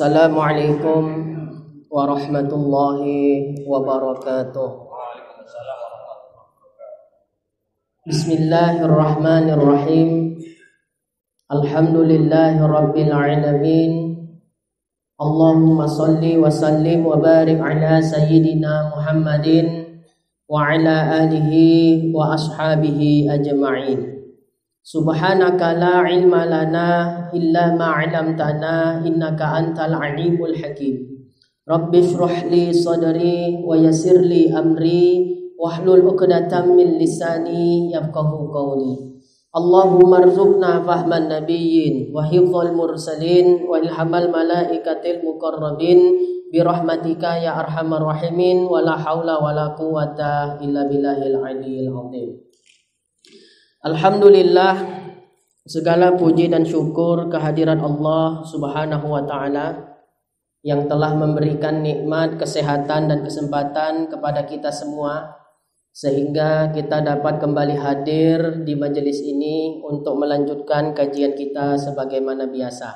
Assalamualaikum warahmatullahi wabarakatuh. Bismillahirrahmanirrahim. Alhamdulillahi rabbil alamin. Allahumma salli wa sallim wa barik ala sayyidina Muhammadin wa ala alihi wa ashabihi ajma'in. Subhanaka la ilma lana illa ma 'allamtana innaka antal alimul hakim. Rabbi shrah li sadri wa yassir li amri wahlul 'uqdatam min lisani yafqahu qawli. Allahumma rzuqna fahman nabiyyin wa hifdzal mursalin wa ilhamal malaikatil muqarrabin bi rahmatika ya arhamar rahimin wa la haula wa la quwwata illa billahil aliyil azim. Alhamdulillah, segala puji dan syukur kehadiran Allah Subhanahu wa taala yang telah memberikan nikmat kesehatan dan kesempatan kepada kita semua sehingga kita dapat kembali hadir di majelis ini untuk melanjutkan kajian kita sebagaimana biasa.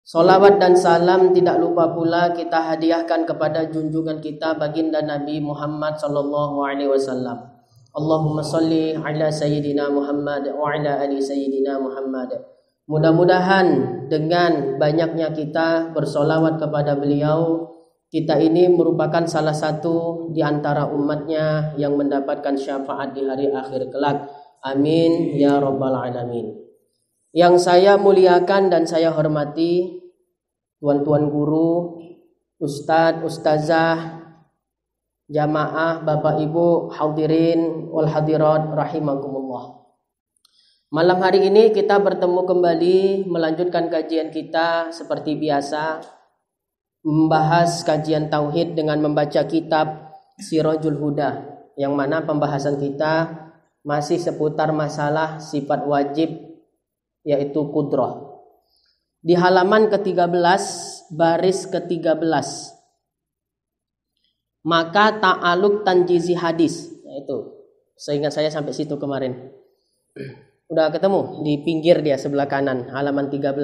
Salawat dan salam tidak lupa pula kita hadiahkan kepada junjungan kita baginda Nabi Muhammad sallallahu alaihi wasallam. Allahumma salli ala sayyidina Muhammad wa ala ali sayyidina Muhammad. Mudah-mudahan dengan banyaknya kita bersolawat kepada beliau, kita ini merupakan salah satu di antara umatnya yang mendapatkan syafaat di hari akhir kelak. Amin ya rabbal alamin. Yang saya muliakan dan saya hormati tuan-tuan guru, ustadz, ustazah, jamaah, bapak ibu, hadirin wal hadirat rahimakumullah. Malam hari ini kita bertemu kembali melanjutkan kajian kita seperti biasa, membahas kajian tauhid dengan membaca kitab Sirajul Huda, yang mana pembahasan kita masih seputar masalah sifat wajib yaitu qudrah. Di halaman ke-13 baris ke-13, maka ta'aluk tanjizi hadis, yaitu seingat saya sampai situ kemarin. Udah ketemu di pinggir dia sebelah kanan, halaman 13,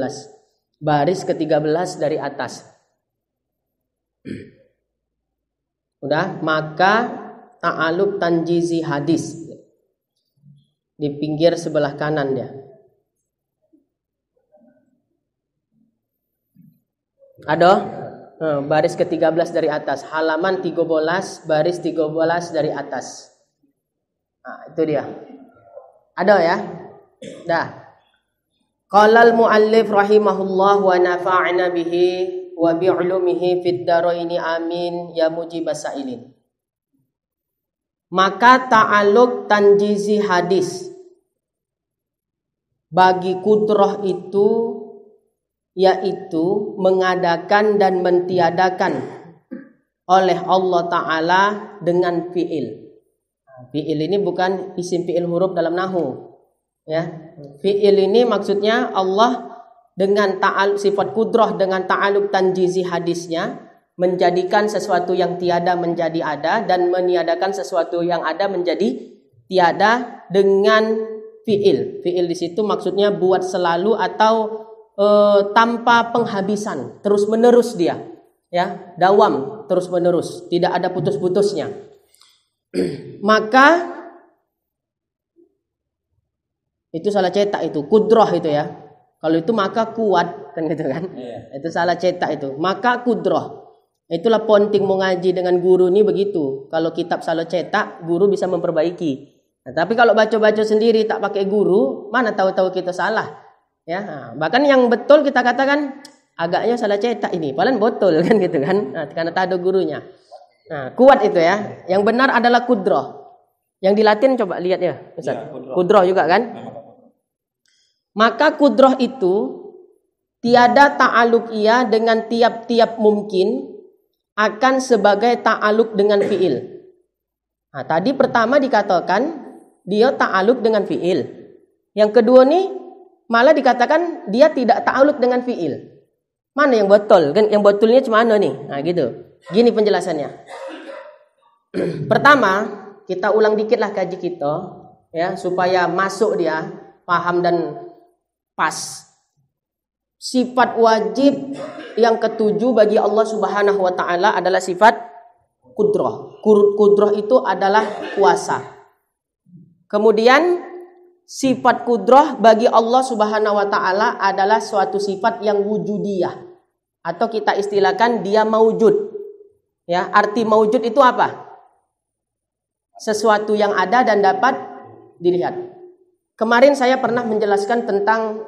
baris ke-13 dari atas. Udah, maka ta'aluk tanjizi hadis di pinggir sebelah kanan dia. Ada? Baris ke-13 dari atas, halaman 13 baris 13 dari atas. Nah, itu dia. Ada ya? Dah. Qala al-muallif rahimahullah wa nafa'na bihi wa bi'ulumihi fid dharaini amin ya mujibas sa'ilin. Maka ta'aluk tanjizi hadis bagi kudrah itu yaitu mengadakan dan mentiadakan oleh Allah Ta'ala dengan fi'il. Fi'il ini bukan isim fi'il huruf dalam nahu, ya. Fi'il ini maksudnya Allah dengan sifat kudrah dengan ta'aluk tanjizi hadisnya menjadikan sesuatu yang tiada menjadi ada dan meniadakan sesuatu yang ada menjadi tiada dengan fi'il. Fi'il di situ maksudnya buat selalu atau tanpa penghabisan, terus menerus dia, ya, dawam terus menerus, tidak ada putus-putusnya. Maka itu salah cetak itu, kudrah itu ya. Kalau itu maka kuat kan gitu kan? Itu salah cetak itu. Maka kudrah. Itulah penting mau ngaji dengan guru ini begitu. Kalau kitab salah cetak, guru bisa memperbaiki. Nah, tapi kalau baca-baca sendiri tak pakai guru, mana tahu-tahu kita salah. Ya, bahkan yang betul kita katakan agaknya salah cetak ini, padahal betul kan gitu kan, nah, karena tak ada gurunya. Nah, kuat itu ya. Yang benar adalah kudrah. Yang di Latin coba lihat ya, Ustaz. Ya, kudrah juga kan? Maka kudrah itu tiada ta'aluk ia dengan tiap-tiap mungkin akan sebagai ta'aluk dengan fi'il. Nah, tadi pertama dikatakan dia ta'aluk dengan fi'il. Yang kedua nih malah dikatakan dia tidak ta'aluk dengan fi'il. Mana yang betul? Kan yang betulnya cuma mana nih? Nah, gitu. Gini penjelasannya. Pertama, kita ulang dikitlah kaji kita ya supaya masuk dia, paham dan pas. Sifat wajib yang ketujuh bagi Allah Subhanahu wa taala adalah sifat qudrah. Qudrah itu adalah kuasa. Kemudian sifat qudrah bagi Allah Subhanahu wa taala adalah suatu sifat yang wujudiyah, atau kita istilahkan dia maujud. Ya, arti maujud itu apa? Sesuatu yang ada dan dapat dilihat. Kemarin saya pernah menjelaskan tentang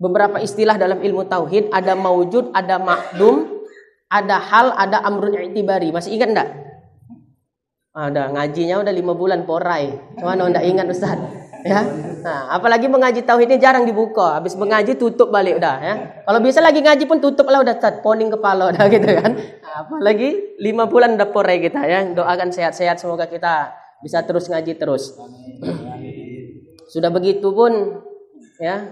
beberapa istilah dalam ilmu tauhid. Ada maujud, ada ma'dum, ada hal, ada amrun i'tibari. Masih ingat enggak? Ada ngajinya udah 5 bulan porai. Cuma enggak ingat Ustaz. Ya. Nah, apalagi mengaji tauhid ini jarang dibuka. Habis mengaji tutup balik udah ya. Kalau bisa lagi ngaji pun tutup lah udah poning kepala udah gitu kan. Nah, apalagi 5 bulan udah porai kita ya. Doakan sehat-sehat, semoga kita bisa terus ngaji terus. Sudah begitu pun ya,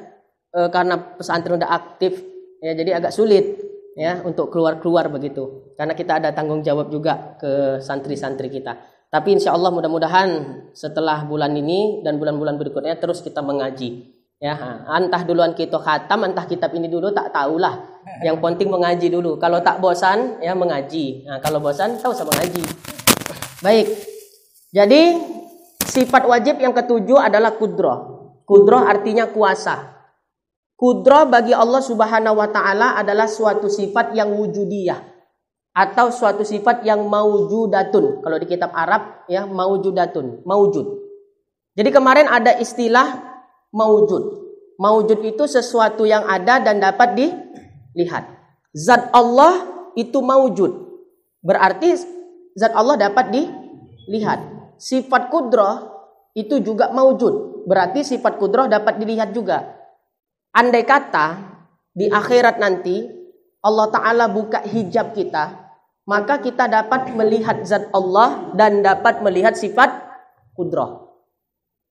karena pesantren udah aktif ya, jadi agak sulit ya untuk keluar-keluar begitu. Karena kita ada tanggung jawab juga ke santri-santri kita. Tapi insya Allah mudah-mudahan setelah bulan ini dan bulan-bulan berikutnya terus kita mengaji. Ya, entah duluan kita khatam, entah kitab ini dulu, tak tahulah. Yang penting mengaji dulu. Kalau tak bosan ya mengaji. Nah, kalau bosan tak usah mengaji. Baik. Jadi sifat wajib yang ketujuh adalah qudrah. Qudrah artinya kuasa. Qudrah bagi Allah Subhanahu wa taala adalah suatu sifat yang wujudiyah atau suatu sifat yang maujudatun. Kalau di kitab Arab ya maujudatun, maujud. Jadi kemarin ada istilah maujud. Maujud itu sesuatu yang ada dan dapat dilihat. Zat Allah itu maujud. Berarti zat Allah dapat dilihat. Sifat qudrah itu juga maujud. Berarti sifat qudrah dapat dilihat juga. Andai kata di akhirat nanti Allah Ta'ala buka hijab kita, maka kita dapat melihat zat Allah dan dapat melihat sifat qudrah.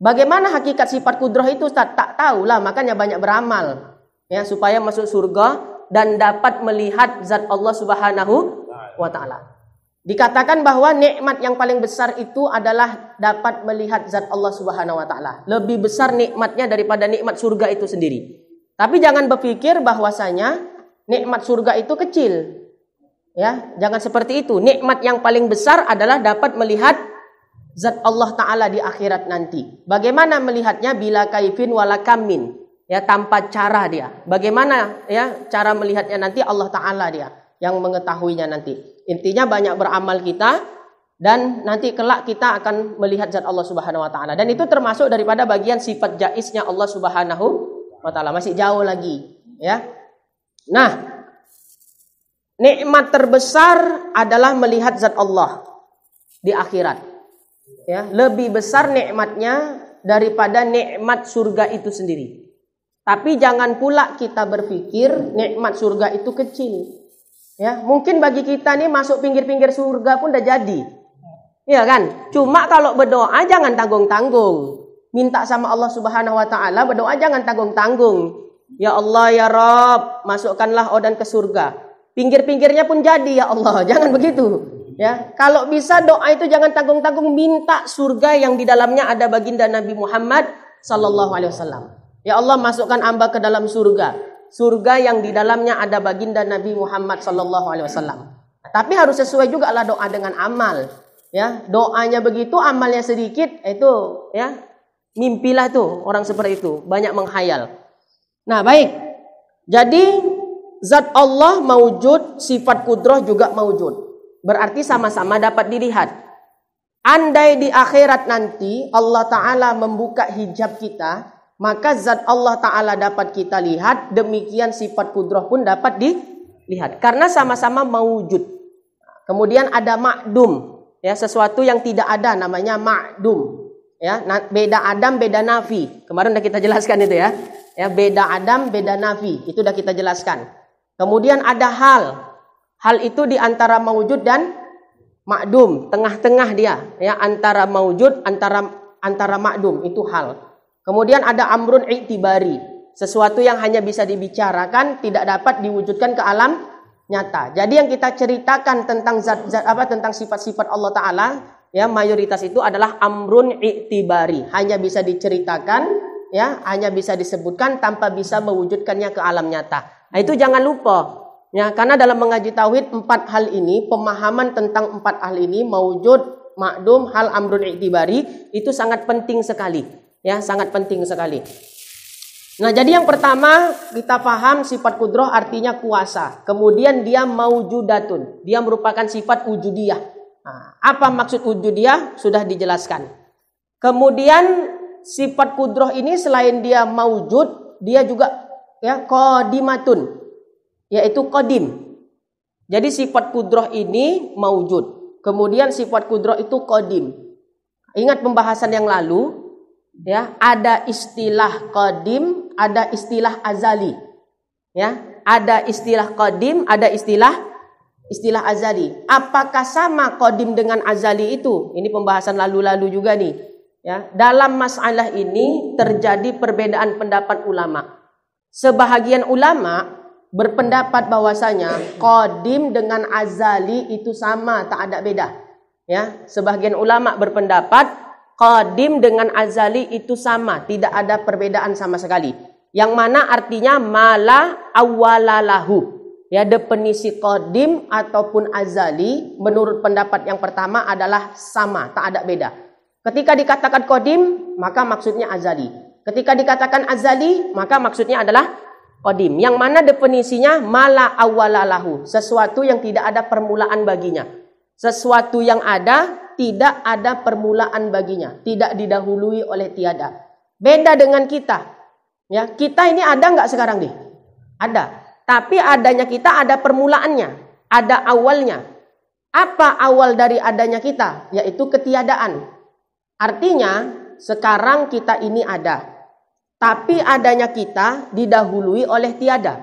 Bagaimana hakikat sifat qudrah itu Ustaz? Tak tahulah, makanya banyak beramal ya supaya masuk surga dan dapat melihat zat Allah Subhanahu wa taala. Dikatakan bahwa nikmat yang paling besar itu adalah dapat melihat zat Allah Subhanahu wa taala. Lebih besar nikmatnya daripada nikmat surga itu sendiri. Tapi jangan berpikir bahwasanya nikmat surga itu kecil. Ya, jangan seperti itu. Nikmat yang paling besar adalah dapat melihat zat Allah Ta'ala di akhirat nanti. Bagaimana melihatnya? Bila kaifin wala kamin. Ya, tanpa cara dia. Bagaimana ya cara melihatnya nanti? Allah Ta'ala dia yang mengetahuinya nanti. Intinya banyak beramal kita dan nanti kelak kita akan melihat zat Allah Subhanahu wa taala. Dan itu termasuk daripada bagian sifat jaiznya Allah Subhanahu wa taala. Masih jauh lagi, ya. Nah, nikmat terbesar adalah melihat zat Allah di akhirat. Ya, lebih besar nikmatnya daripada nikmat surga itu sendiri. Tapi jangan pula kita berpikir nikmat surga itu kecil. Ya, mungkin bagi kita nih masuk pinggir-pinggir surga pun udah jadi. Ya kan? Cuma kalau berdoa jangan tanggung-tanggung. Minta sama Allah Subhanahu wa taala, berdoa jangan tanggung-tanggung. Ya Allah ya Rabb, masukkanlah Odan ke surga. Pinggir-pinggirnya pun jadi ya Allah. Jangan begitu. Ya, kalau bisa doa itu jangan tanggung-tanggung, minta surga yang di dalamnya ada baginda Nabi Muhammad sallallahu alaihi wasallam. Ya Allah, masukkan hamba ke dalam surga. Surga yang di dalamnya ada baginda Nabi Muhammad sallallahu alaihi wasallam. Tapi harus sesuai juga lah doa dengan amal. Ya, doanya begitu, amalnya sedikit, itu ya mimpilah tuh orang seperti itu, banyak menghayal. Nah, baik. Jadi zat Allah maujud, sifat qudrah juga maujud. Berarti sama-sama dapat dilihat. Andai di akhirat nanti Allah Ta'ala membuka hijab kita, maka zat Allah Ta'ala dapat kita lihat, demikian sifat qudrah pun dapat dilihat. Karena sama-sama maujud. Kemudian ada ma'dum, ya, sesuatu yang tidak ada namanya ma'dum. Ya, beda Adam, beda nafi. Kemarin sudah kita jelaskan itu ya. Ya, beda Adam, beda nafi. Itu sudah kita jelaskan. Kemudian ada hal. Hal itu di antara maujud dan ma'dum, tengah-tengah dia, ya, antara maujud, antara ma'dum, itu hal. Kemudian ada amrun i'tibari, sesuatu yang hanya bisa dibicarakan, tidak dapat diwujudkan ke alam nyata. Jadi yang kita ceritakan tentang tentang sifat-sifat Allah Ta'ala, ya, mayoritas itu adalah amrun i'tibari, hanya bisa diceritakan, ya, hanya bisa disebutkan tanpa bisa mewujudkannya ke alam nyata. Nah, itu jangan lupa. Ya, karena dalam mengaji tauhid 4 hal ini, pemahaman tentang 4 hal ini, maujud, ma'dum, hal, amrun, i'tibari, itu sangat penting sekali. Ya, sangat penting sekali. Nah, jadi yang pertama kita paham sifat kudrah artinya kuasa. Kemudian dia maujudatun, dia merupakan sifat wujudiyah. Nah, apa maksud wujudiyah? Sudah dijelaskan. Kemudian sifat kudrah ini selain dia maujud, dia juga ya qadimatun, yaitu qadim. Jadi sifat kudrah ini maujud. Kemudian sifat kudrah itu qadim. Ingat pembahasan yang lalu, ya, ada istilah qadim, ada istilah azali. Ya, ada istilah qadim, ada istilah azali. Apakah sama qadim dengan azali itu? Ini pembahasan lalu-lalu juga nih. Ya, dalam masalah ini terjadi perbedaan pendapat ulama. Sebahagian ulama berpendapat bahwasanya qadim dengan azali itu sama, tak ada beda. Ya, sebagian ulama berpendapat qadim dengan azali itu sama, tidak ada perbedaan sama sekali. Yang mana artinya mala awwalalahu. Ya, definisi qadim ataupun azali menurut pendapat yang pertama adalah sama, tak ada beda. Ketika dikatakan qadim, maka maksudnya azali. Ketika dikatakan azali, maka maksudnya adalah qadim, yang mana definisinya mala awwalalahu, sesuatu yang tidak ada permulaan baginya. Sesuatu yang ada, tidak ada permulaan baginya, tidak didahului oleh tiada. Beda dengan kita. Ya, kita ini ada nggak sekarang nih? Ada. Tapi adanya kita ada permulaannya, ada awalnya. Apa awal dari adanya kita? Yaitu ketiadaan. Artinya, sekarang kita ini ada. Tapi adanya kita didahului oleh tiada.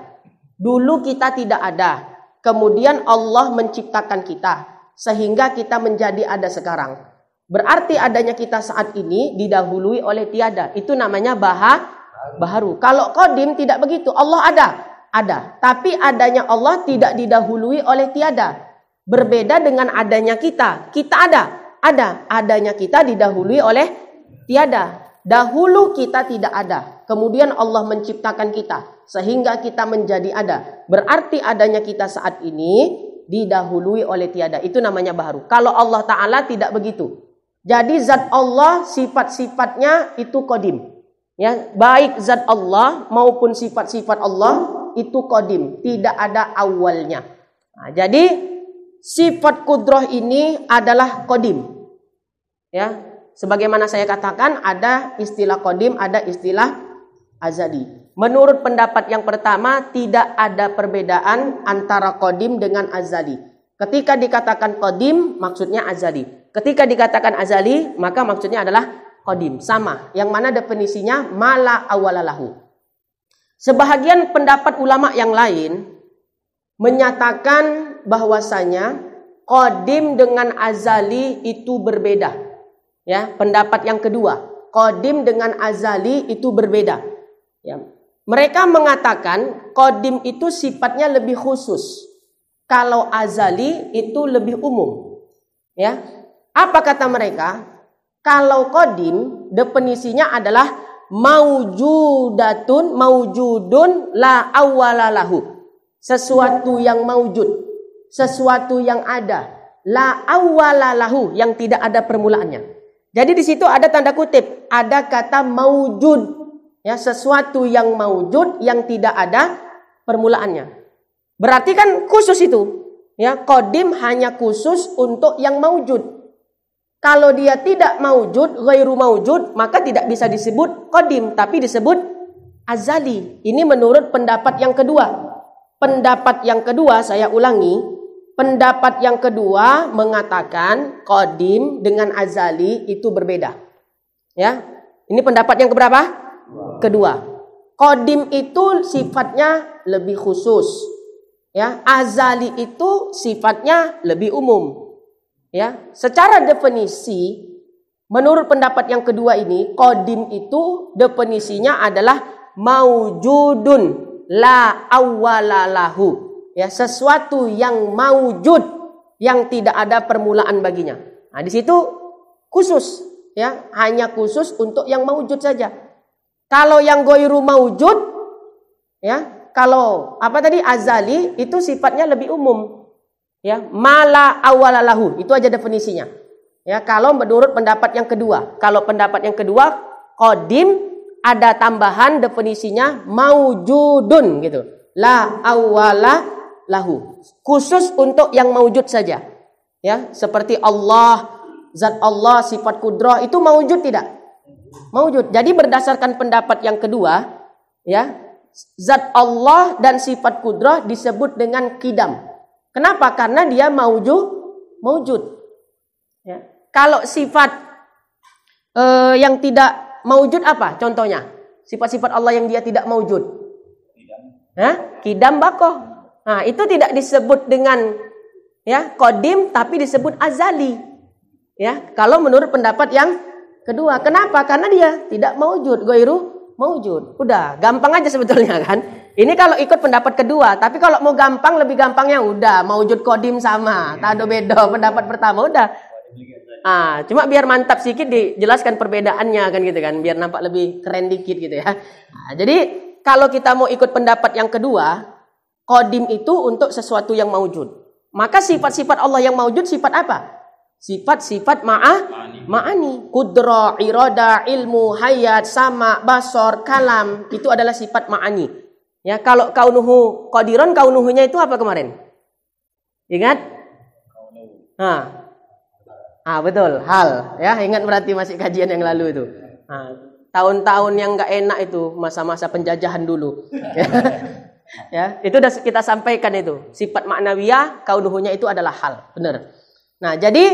Dulu kita tidak ada. Kemudian Allah menciptakan kita. Sehingga kita menjadi ada sekarang. Berarti adanya kita saat ini didahului oleh tiada. Itu namanya baharu. Kalau qadim tidak begitu. Allah ada. Tapi adanya Allah tidak didahului oleh tiada. Berbeda dengan adanya kita. Kita ada. Adanya kita didahului oleh tiada. Dahulu kita tidak ada. Kemudian Allah menciptakan kita. Sehingga kita menjadi ada. Berarti adanya kita saat ini didahului oleh tiada. Itu namanya baharu. Kalau Allah Ta'ala tidak begitu. Jadi zat Allah, sifat-sifatnya itu qadim. Ya, baik zat Allah maupun sifat-sifat Allah itu qadim. Tidak ada awalnya. Nah, jadi sifat kudrah ini adalah qadim. Ya. Sebagaimana saya katakan, ada istilah qadim, ada istilah azali. Menurut pendapat yang pertama, tidak ada perbedaan antara qadim dengan azali. Ketika dikatakan qadim, maksudnya azali. Ketika dikatakan azali, maka maksudnya adalah qadim. Sama, yang mana definisinya mala awalalahu. Sebahagian pendapat ulama yang lain menyatakan bahwasanya qadim dengan azali itu berbeda. Ya, pendapat yang kedua, qadim dengan azali itu berbeda. Ya, mereka mengatakan qadim itu sifatnya lebih khusus. Kalau azali itu lebih umum. Ya, apa kata mereka? Kalau qadim definisinya adalah maujudun la awwalalahu. Sesuatu yang maujud, sesuatu yang ada, la awwalalahu, yang tidak ada permulaannya. Jadi di situ ada tanda kutip, ada kata maujud, ya, sesuatu yang maujud yang tidak ada permulaannya. Berarti kan khusus itu, ya, qadim hanya khusus untuk yang maujud. Kalau dia tidak maujud, ghairu maujud, maka tidak bisa disebut qadim, tapi disebut azali. Ini menurut pendapat yang kedua. Pendapat yang kedua, saya ulangi. Pendapat yang kedua mengatakan qadim dengan azali itu berbeda. Ya. Ini pendapat yang keberapa? Kedua. Qadim itu sifatnya lebih khusus. Ya, azali itu sifatnya lebih umum. Ya, secara definisi menurut pendapat yang kedua ini, qadim itu definisinya adalah maujudun la awwalalahu. Ya, sesuatu yang maujud yang tidak ada permulaan baginya. Nah, di situ khusus, ya, hanya khusus untuk yang maujud saja. Kalau yang ghairu maujud, ya, kalau apa tadi azali itu sifatnya lebih umum. Ya, mala awalalahu itu aja definisinya. Ya, kalau menurut pendapat yang kedua. Kalau pendapat yang kedua qadim ada tambahan definisinya maujudun gitu. La awala lahu. Khusus untuk yang maujud saja. Ya, seperti Allah, zat Allah, sifat kudrah itu maujud tidak? Maujud. Jadi berdasarkan pendapat yang kedua, ya, zat Allah dan sifat kudrah disebut dengan qidam. Kenapa? Karena dia maujud. Ya. Kalau sifat yang tidak maujud apa? Contohnya, sifat-sifat Allah yang dia tidak maujud. Qidam bakoh. Nah, itu tidak disebut dengan ya qadim, tapi disebut azali. Ya, kalau menurut pendapat yang kedua. Kenapa? Karena dia tidak maujud, ghairu maujud. Udah, gampang aja sebetulnya kan. Ini kalau ikut pendapat kedua, tapi kalau mau gampang, lebih gampangnya udah maujud qadim sama, tak ada beda pendapat pertama udah. Cuma biar mantap sedikit dijelaskan perbedaannya kan gitu kan, biar nampak lebih keren dikit gitu ya. Jadi kalau kita mau ikut pendapat yang kedua, qadim itu untuk sesuatu yang maujud. Maka sifat-sifat Allah yang maujud sifat apa? Sifat-sifat ma'ani. Qudrah, irada, ilmu, hayat, sama, basar, kalam, itu adalah sifat ma'ani. Ya, kalau kaunuhu qadiran, kaunuhunya itu apa kemarin? Ingat? Betul, hal. Ya, ingat berarti masih kajian yang lalu itu. Tahun-tahun yang enggak enak itu, masa-masa penjajahan dulu. Ya, itu sudah kita sampaikan itu. Sifat maknawiyah, kaunuhunya itu adalah hal. Benar. Nah, jadi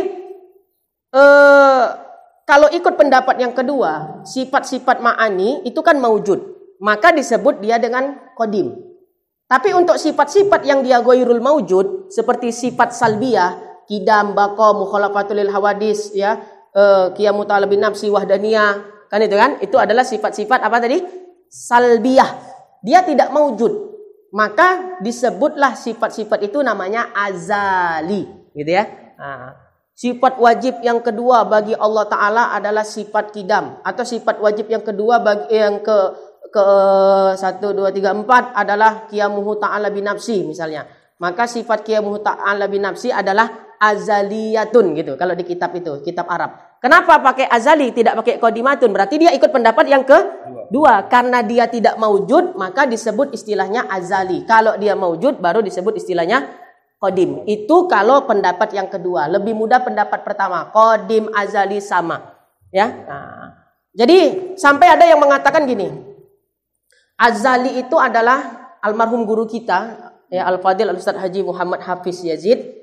kalau ikut pendapat yang kedua, sifat-sifat ma'ani itu kan maujud. Maka disebut dia dengan qadim. Tapi untuk sifat-sifat yang dia ghairul maujud, seperti sifat salbiyah, qidam, baqa, mukhalafatul lil hawadis, ya, qiyamu ta'ala bin nafsi, wahdaniyah, kan itu kan? Itu adalah sifat-sifat apa tadi? Salbiyah. Dia tidak maujud. Maka disebutlah sifat-sifat itu namanya azali, gitu ya. Sifat wajib yang kedua bagi Allah Ta'ala adalah sifat qidam. Atau sifat wajib yang kedua bagi yang ke 1, 2, 3, 4 adalah qiyamuhu ta'ala binafsi misalnya. Maka sifat qiyamuhu ta'ala binafsi adalah azaliyatun gitu. Kalau di kitab itu, kitab Arab. Kenapa pakai azali, tidak pakai qadimatun? Berarti dia ikut pendapat yang kedua. Karena dia tidak maujud, maka disebut istilahnya azali. Kalau dia maujud, baru disebut istilahnya qadim. Itu kalau pendapat yang kedua. Lebih mudah pendapat pertama. Qadim, azali sama. Ya. Jadi sampai ada yang mengatakan gini. Azali itu adalah almarhum guru kita, ya, Al-Fadil Al-Ustaz Haji Muhammad Hafiz Yazid.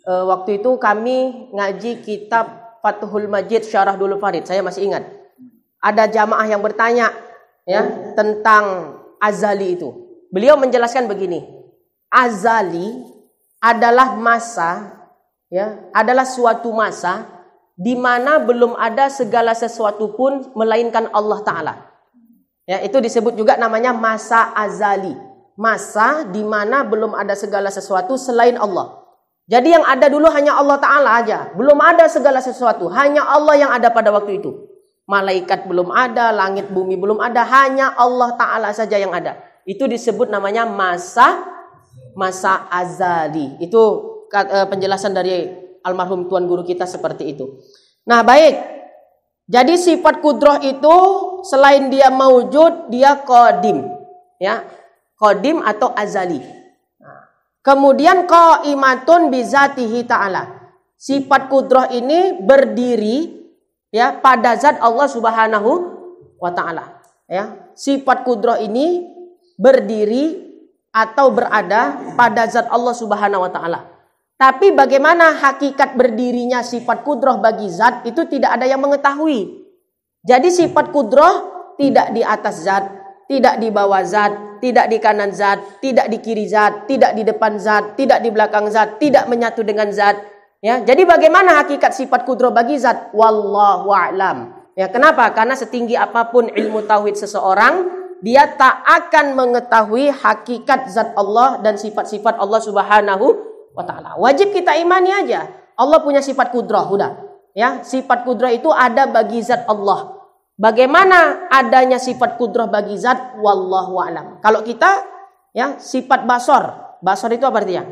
Waktu itu kami ngaji kitab Fathul Majid Syarah Dulul Farid. Saya masih ingat. Ada jamaah yang bertanya ya tentang azali itu. Beliau menjelaskan begini. Azali adalah masa, ya, adalah suatu masa di mana belum ada segala sesuatu pun melainkan Allah Ta'ala. Ya, itu disebut juga namanya masa azali. Masa di mana belum ada segala sesuatu selain Allah. Jadi yang ada dulu hanya Allah Ta'ala aja. Belum ada segala sesuatu. Hanya Allah yang ada pada waktu itu. Malaikat belum ada, langit bumi belum ada. Hanya Allah Ta'ala saja yang ada. Itu disebut namanya masa azali. Itu penjelasan dari almarhum tuan guru kita seperti itu. Nah, baik. Jadi sifat kudrah itu selain dia maujud, dia qadim. Ya, qadim atau azali. Kemudian qaimatun bizatihi ta'ala. Sifat kudrah ini berdiri ya pada zat Allah Subhanahu wa taala. Ya, sifat kudrah ini berdiri atau berada pada zat Allah Subhanahu wa taala. Tapi bagaimana hakikat berdirinya sifat kudrah bagi zat itu tidak ada yang mengetahui. Jadi sifat kudrah tidak di atas zat, tidak di bawah zat, tidak di kanan zat, tidak di kiri zat, tidak di depan zat, tidak di belakang zat, tidak menyatu dengan zat. Ya, jadi bagaimana hakikat sifat kudrah bagi zat? Wallahu a'lam. Ya, kenapa? Karena setinggi apapun ilmu tauhid seseorang, dia tak akan mengetahui hakikat zat Allah dan sifat-sifat Allah Subhanahu wa ta'ala. Wajib kita imani aja. Allah punya sifat kudrah, udah. Ya, sifat kudrah itu ada bagi zat Allah. Bagaimana adanya sifat kudrah bagi zat? Wallahu a'lam. Kalau kita Ya, sifat basor. Basor itu apa artinya?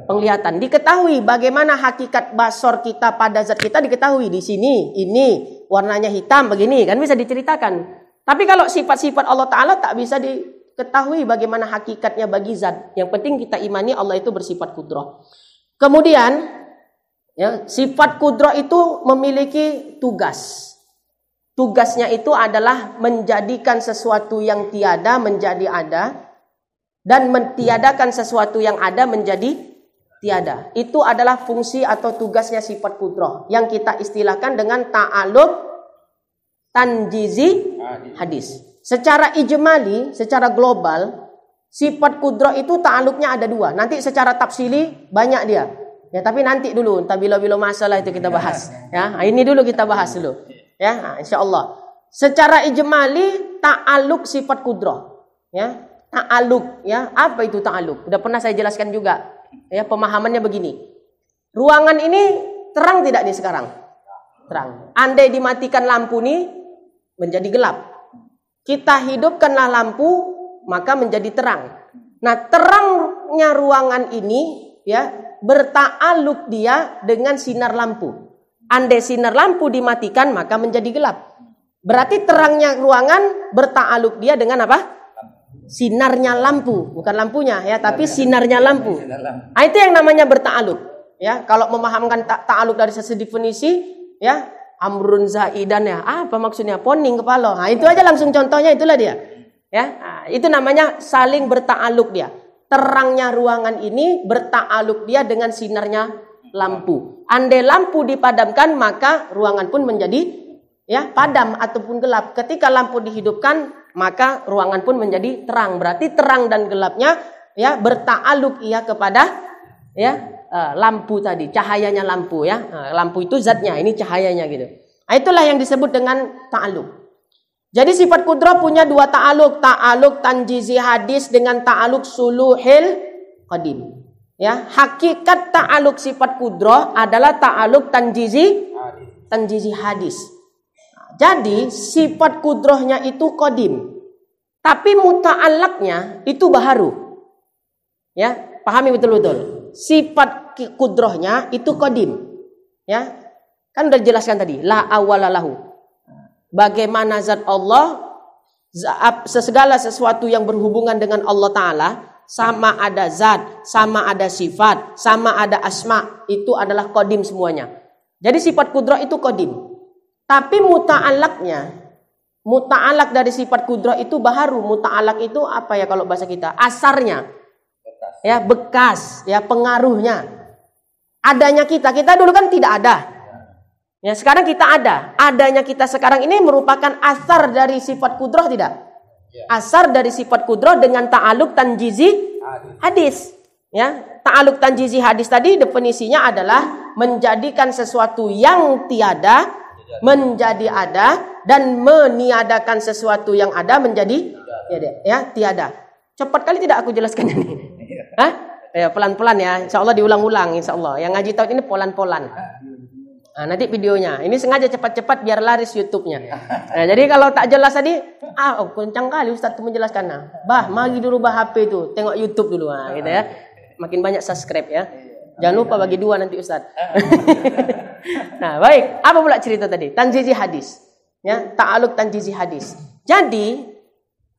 Penglihatan. Diketahui bagaimana hakikat basor kita pada zat kita diketahui. Di sini, ini warnanya hitam begini, kan bisa diceritakan. Tapi kalau sifat-sifat Allah Ta'ala tak bisa diketahui bagaimana hakikatnya bagi zat. Yang penting kita imani Allah itu bersifat kudrah. Kemudian, ya, sifat kudrah itu memiliki tugas. Tugasnya itu adalah menjadikan sesuatu yang tiada menjadi ada, dan mentiadakan sesuatu yang ada menjadi tiada. Itu adalah fungsi atau tugasnya sifat kudrah yang kita istilahkan dengan ta'alluq tanjizi hadis. Secara ijmali, secara global, sifat kudrah itu ta'alluqnya ada dua. Nanti secara tafsili banyak dia. Ya, tapi nanti dulu, entah bila-bila masalah itu kita bahas. Ya, ini dulu kita bahas dulu. Ya, insyaallah. Secara ijmali ta'alluq sifat kudrah. Ya, ta'alluq, ya. Apa itu ta'alluq? Sudah pernah saya jelaskan juga. Ya, pemahamannya begini. Ruangan ini terang tidak nih sekarang? Terang. Andai dimatikan lampu nih menjadi gelap. Kita hidupkanlah lampu maka menjadi terang. Nah, terangnya ruangan ini ya berta'alluq dia dengan sinar lampu. Andai sinar lampu dimatikan maka menjadi gelap. Berarti terangnya ruangan berta'alluq dia dengan apa? Sinarnya lampu, bukan lampunya ya, tapi sinarnya lampu. Nah, itu yang namanya berta'alluq. Ya, kalau memahamkan ta'alluq dari sisi definisi, ya, amrun zaidan ya. Apa maksudnya? Poning kepala. Nah, itu aja langsung contohnya itulah dia. Ya, nah, itu namanya saling berta'alluq dia. Terangnya ruangan ini berta'alluq dia dengan sinarnya lampu. Andai lampu dipadamkan maka ruangan pun menjadi ya padam ataupun gelap. Ketika lampu dihidupkan maka ruangan pun menjadi terang. Berarti terang dan gelapnya ya berta'alluq ia kepada ya lampu tadi, cahayanya lampu ya. Lampu itu zatnya, ini cahayanya gitu. Nah, itulah yang disebut dengan ta'alluq. Jadi sifat kudrah punya dua ta'alluq, ta'alluq tanjizi hadis dengan ta'alluq suluhil qadim. Ya, hakikat ta'alluq sifat kudrah adalah ta'alluq tanjizi hadis. Jadi sifat kudrahnya itu qadim, tapi muta'allaqnya itu baharu. Ya, pahami betul-betul. Sifat kudrahnya itu qadim. Ya, kan udah dijelaskan tadi, la awwala lahu. Bagaimana zat Allah, segala sesuatu yang berhubungan dengan Allah Ta'ala, sama ada zat, sama ada sifat, sama ada asma, itu adalah qadim semuanya. Jadi sifat kudrah itu qadim. Tapi muta'allaq dari sifat kudrah itu baharu. Muta'allaq itu apa ya kalau bahasa kita? Asarnya. Ya, bekas, ya, pengaruhnya. Adanya kita dulu kan tidak ada. Ya, sekarang kita ada. Adanya kita sekarang ini merupakan asar dari sifat kudrah tidak? Asar dari sifat kudrah dengan ta'alluq tanjizi hadis. Ya, ta'alluq tanjizi hadis tadi definisinya adalah menjadikan sesuatu yang tiada menjadi ada dan meniadakan sesuatu yang ada menjadi tiada. Cepat kali tidak aku jelaskan ini. Hah? Ya, pelan-pelan ya. Insyaallah diulang-ulang insyaallah. Yang ngaji tahun ini pelan-pelan. Nah, nanti videonya. Ini sengaja cepat-cepat biar laris YouTube-nya. Nah, jadi kalau tak jelas tadi, kencang kali Ustaz itu menjelaskan. Nah, mari dulu HP itu, tengok YouTube dulu gitu ya. Makin banyak subscribe ya. Jangan lupa bagi 2 nanti Ustaz. Nah, baik. Apa pula cerita tadi? Tanjizi hadis. Ya, ta'alluq tanjizi hadis. Jadi,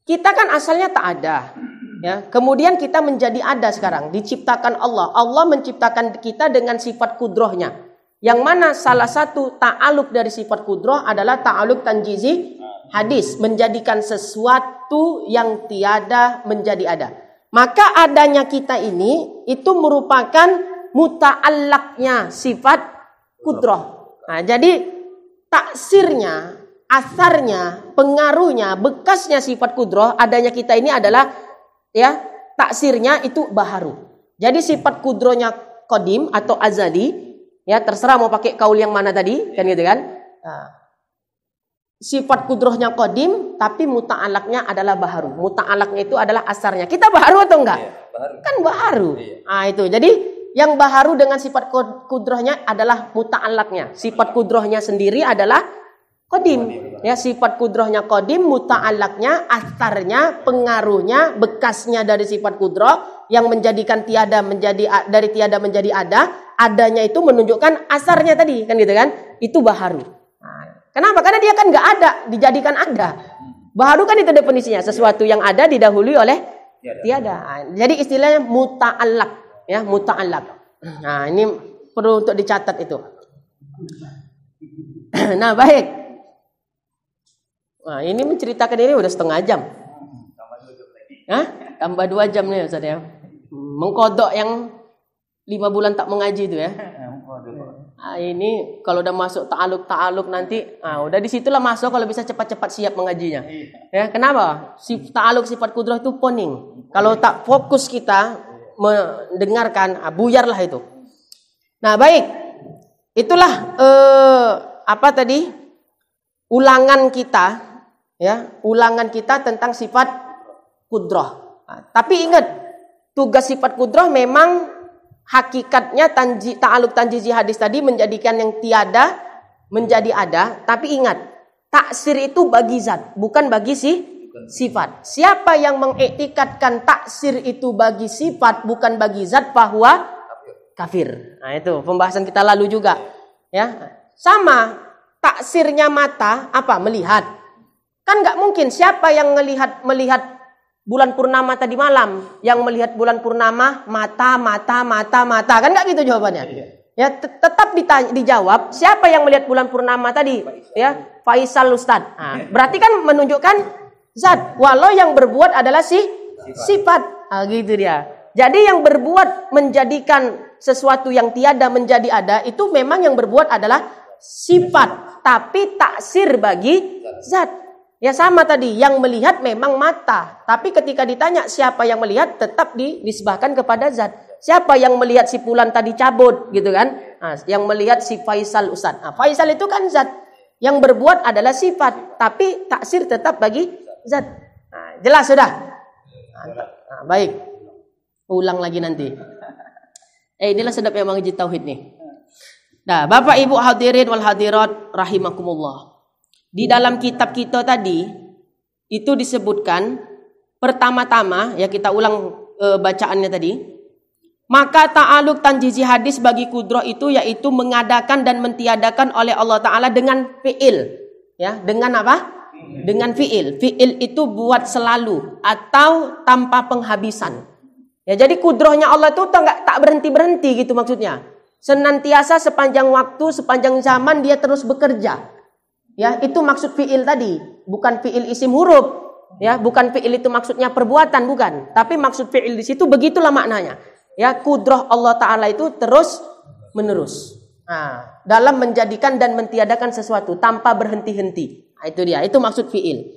kita kan asalnya tak ada. Ya, kemudian kita menjadi ada sekarang. Diciptakan Allah. Allah menciptakan kita dengan sifat kudrahnya. Yang mana salah satu ta'alluq dari sifat kudrah adalah ta'alluq tanjizi hadis. Menjadikan sesuatu yang tiada menjadi ada. Maka adanya kita ini itu merupakan muta'allaqnya sifat kudrah. Nah, jadi taksirnya, asarnya, pengaruhnya, bekasnya sifat kudrah, adanya kita ini adalah ya taksirnya itu baharu. Jadi sifat kudrahnya qadim atau azali, ya terserah mau pakai kaul yang mana tadi, kan gitu kan? Nah, sifat kudrahnya qadim, tapi muta'allaqnya adalah baharu. Muta'allaqnya itu adalah asarnya. Kita baharu atau enggak? Iya, baharu. Kan baharu. Iya. Nah, itu. Jadi yang baharu dengan sifat kudrahnya adalah muta'allaqnya. Sifat kudrahnya sendiri adalah Qadim. Ya, sifat kudrahnya qadim, muta'allaqnya, asarnya, pengaruhnya, bekasnya dari sifat kudrah yang menjadikan tiada menjadi dari tiada menjadi ada, adanya itu menunjukkan asarnya tadi, kan gitu kan? Itu baharu. Nah, kenapa? Karena dia kan nggak ada, dijadikan ada. Baharu kan itu definisinya, sesuatu yang ada didahului oleh tiada. Nah, jadi istilahnya muta'allaq, ya, muta'allaq. Nah, ini perlu untuk dicatat itu. Nah, baik. Nah, ini menceritakan ini udah setengah jam. Hah? Tambah 2 jam nih Ustaz ya. Mengkodok yang 5 bulan tak mengaji itu ya. Nah, ini kalau udah masuk ta'aluk nanti, udah disitulah masuk kalau bisa cepat-cepat siap mengajinya. Ya, kenapa? Ta'aluk sifat kudrah itu poning. Kalau tak fokus kita mendengarkan, buyarlah itu. Nah, baik. Itulah apa tadi? Ulangan kita, ya, ulangan kita tentang sifat kudrah. Nah, tapi ingat, tugas sifat kudrah memang hakikatnya ta'aluk tanjizi hadis tadi menjadikan yang tiada menjadi ada. Tapi ingat, taksir itu bagi zat, bukan bagi sifat. Siapa yang mengiktikadkan taksir itu bagi sifat bukan bagi zat, bahwa kafir. Nah, itu pembahasan kita lalu juga. Ya, sama taksirnya mata apa? Melihat. Kan nggak mungkin siapa yang melihat bulan purnama tadi malam, yang melihat bulan purnama mata kan nggak gitu jawabannya. Ya, tetap dijawab siapa yang melihat bulan purnama tadi, ya, Faisal Ustad. Nah, berarti kan menunjukkan zat, walau yang berbuat adalah sifat. Gitu dia. Jadi yang berbuat menjadikan sesuatu yang tiada menjadi ada itu memang yang berbuat adalah sifat, tapi taksir bagi zat. Ya, sama tadi, yang melihat memang mata, tapi ketika ditanya siapa yang melihat, tetap dinisbahkan kepada zat. Siapa yang melihat si Fulan tadi cabut, gitu kan? Nah, yang melihat si Faisal Ustaz. Nah, Faisal itu kan zat. Yang berbuat adalah sifat, tapi taksir tetap bagi zat. Nah, jelas sudah? Nah, baik. Ulang lagi nanti. Inilah sedapnya mengaji tauhid nih. Nah, Bapak Ibu hadirin wal hadirat rahimakumullah. Di dalam kitab kita tadi itu disebutkan pertama-tama, ya, kita ulang bacaannya tadi. Maka ta'aluk tanjizi hadis bagi kudrah itu yaitu mengadakan dan mentiadakan oleh Allah Ta'ala dengan fi'il. Ya, dengan apa? Dengan fi'il. Fi'il itu buat selalu atau tanpa penghabisan. Ya, jadi kudrahnya Allah itu tak berhenti-berhenti gitu maksudnya. Senantiasa sepanjang waktu, sepanjang zaman dia terus bekerja. Ya, itu maksud fi'il tadi, bukan fi'il isim huruf. Ya, bukan fi'il itu maksudnya perbuatan, bukan. Tapi maksud fi'il di situ begitulah maknanya. Ya, kudrah Allah Ta'ala itu terus menerus. Nah, dalam menjadikan dan mentiadakan sesuatu tanpa berhenti-henti. Nah, itu dia, itu maksud fi'il.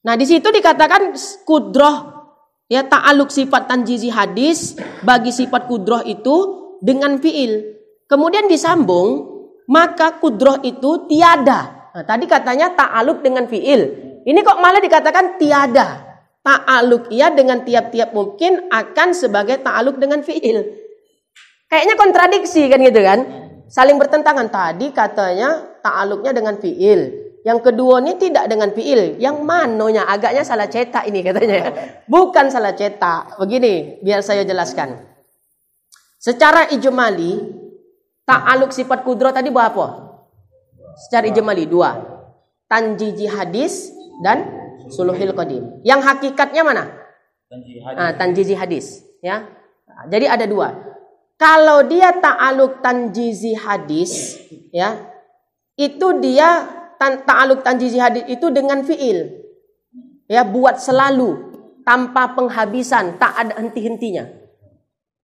Nah, di situ dikatakan kudrah, ya, ta'aluk sifat tanjizi hadis bagi sifat kudrah itu dengan fi'il. Kemudian disambung, maka kudrah itu tiada. Nah, tadi katanya ta'aluk dengan fi'il. Ini kok malah dikatakan tiada. Ta'aluk ia dengan tiap-tiap mungkin akan sebagai ta'aluk dengan fi'il. Kayaknya kontradiksi kan gitu kan? Saling bertentangan. Tadi katanya ta'aluknya dengan fi'il. Yang kedua ini tidak dengan fi'il. Yang manonya agaknya salah cetak ini katanya. Bukan salah cetak. Begini, biar saya jelaskan. Secara ijmali, ta'aluk sifat kudrah tadi berapa? Secara ijmali 2. Tanjizi hadis dan suluhil qadim. Yang hakikatnya mana? Tanjizi hadis, ya. Nah, jadi ada 2. Kalau dia ta'aluk tanjizi hadis, ya, itu dia ta'aluk tanjizi hadis itu dengan fi'il. Ya, buat selalu tanpa penghabisan, tak ada henti-hentinya.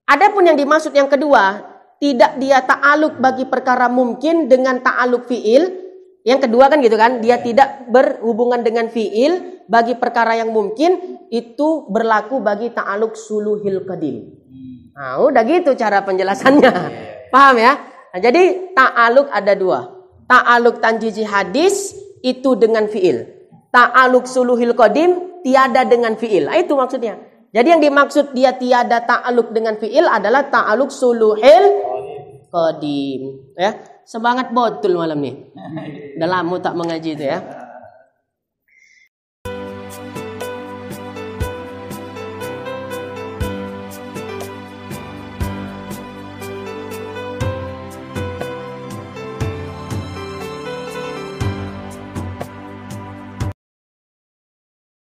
Adapun yang dimaksud yang kedua, tidak dia ta'aluk bagi perkara mungkin dengan ta'aluk fi'il. Yang kedua kan gitu kan, dia tidak berhubungan dengan fi'il bagi perkara yang mungkin, itu berlaku bagi ta'aluk suluhil qadim. Nah, udah gitu cara penjelasannya. Paham ya? Nah, jadi ta'aluk ada 2. Ta'aluk tanjizi hadis itu dengan fi'il. Ta'aluk suluhil qadim tiada dengan fi'il. Nah, itu maksudnya. Jadi yang dimaksud dia tiada ta'aluk dengan fi'il adalah ta'aluk suluhil qadim. Ya, semangat betul malam nih. Udah lama tak mengaji itu ya.